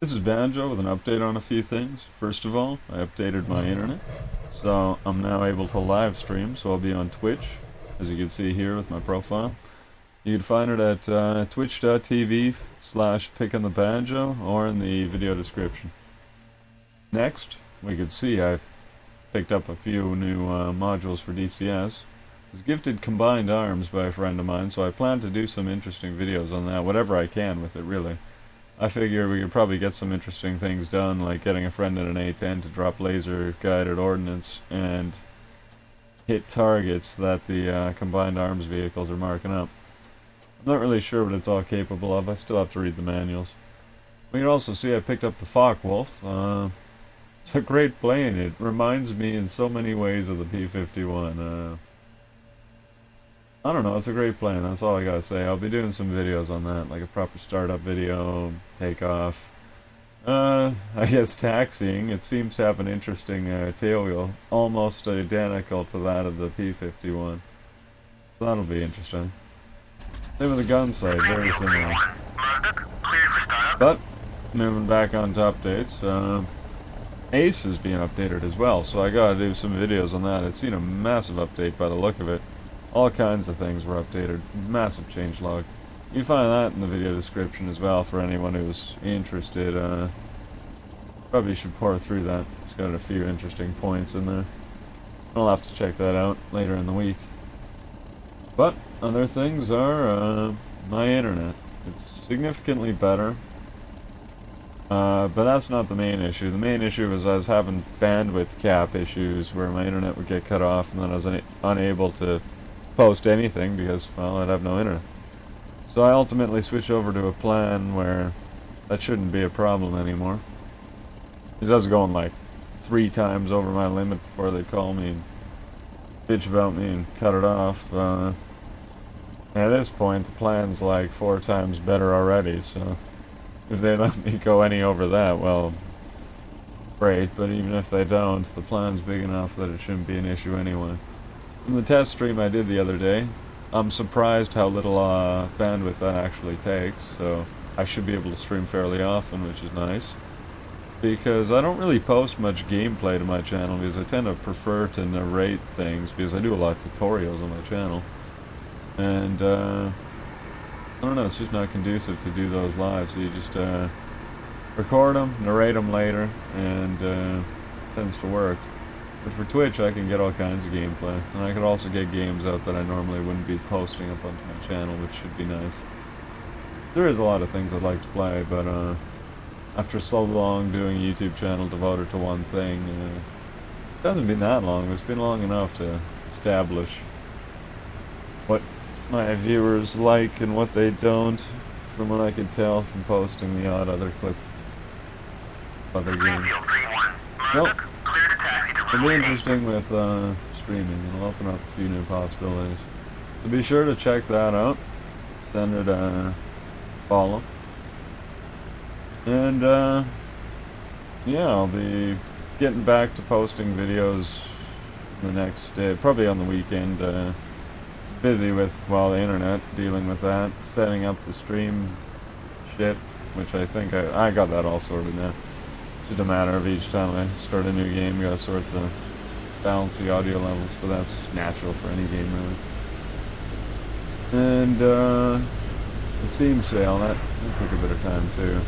This is Banjo with an update on a few things. First of all, I updated my internet, so I'm now able to live stream, so I'll be on Twitch, as you can see here with my profile. You can find it at twitch.tv/pickinthebanjo or in the video description. Next, we can see I've picked up a few new modules for DCS. I was gifted combined arms by a friend of mine, so I plan to do some interesting videos on that, whatever I can with it, really. I figure we could probably get some interesting things done, like getting a friend at an A10 to drop laser-guided ordnance and hit targets that the combined arms vehicles are marking up. I'm not really sure what it's all capable of. I still have to read the manuals. We can also see I picked up the Focke-Wulf. It's a great plane. It reminds me in so many ways of the P-51. I don't know, it's a great plane, that's all I gotta say. I'll be doing some videos on that, like a proper startup video, takeoff. I guess taxiing. It seems to have an interesting tail wheel, almost identical to that of the P-51. So that'll be interesting. Same with the gun sight, very similar. But, moving back on to updates, Ace is being updated as well, so I gotta do some videos on that. It's seen a massive update by the look of it. All kinds of things were updated. Massive changelog. You can find that in the video description as well for anyone who's interested. Probably should pour through that. It's got a few interesting points in there. I'll have to check that out later in the week. But other things are my internet. It's significantly better. But that's not the main issue. The main issue was I was having bandwidth cap issues where my internet would get cut off and then I was unable to post anything because, well, I'd have no internet. So I ultimately switched over to a plan where that shouldn't be a problem anymore. Because I was going like 3 times over my limit before they'd call me and bitch about me and cut it off. At this point, the plan's like 4 times better already, so if they let me go any over that, well, great, but even if they don't, the plan's big enough that it shouldn't be an issue anyway. In the test stream I did the other day, I'm surprised how little bandwidth that actually takes, so I should be able to stream fairly often, which is nice. Because I don't really post much gameplay to my channel, because I tend to prefer to narrate things, because I do a lot of tutorials on my channel. And, I don't know, it's just not conducive to do those live, so you just record them, narrate them later, and it tends to work. But for Twitch, I can get all kinds of gameplay, and I could also get games out that I normally wouldn't be posting up onto my channel, which should be nice. There is a lot of things I'd like to play, but after so long doing a YouTube channel devoted to one thing, it hasn't been that long, but it's been long enough to establish what my viewers like and what they don't, from what I can tell from posting the odd other clip of other games. Nope. It'll be interesting with streaming. It'll open up a few new possibilities. So be sure to check that out. Send it a follow. And yeah, I'll be getting back to posting videos the next day, probably on the weekend. Busy with, well, the internet, dealing with that, setting up the stream shit, which I think I got that all sorted now. It's just a matter of each time I start a new game, you gotta sort the balance the audio levels, but that's natural for any game really. And the Steam sale, that took a bit of time too.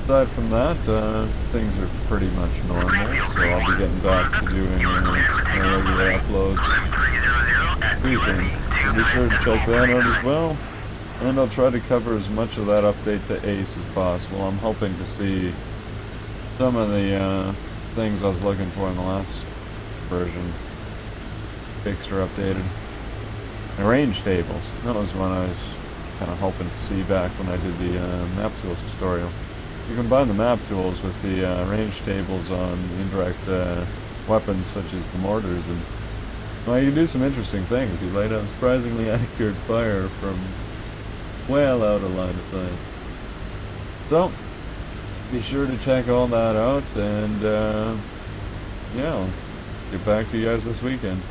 Aside from that, things are pretty much normal, so I'll be getting back to doing my regular uploads weekend. So be sure to check that out as well. And I'll try to cover as much of that update to Ace as possible. I'm hoping to see some of the things I was looking for in the last version fixed or updated. The range tables. That was one I was kind of hoping to see back when I did the map tools tutorial. So you combine the map tools with the range tables on indirect weapons such as the mortars, and well, you can do some interesting things. You laid out surprisingly accurate fire from well out of line of sight. So, be sure to check all that out, and yeah, I'll get back to you guys this weekend.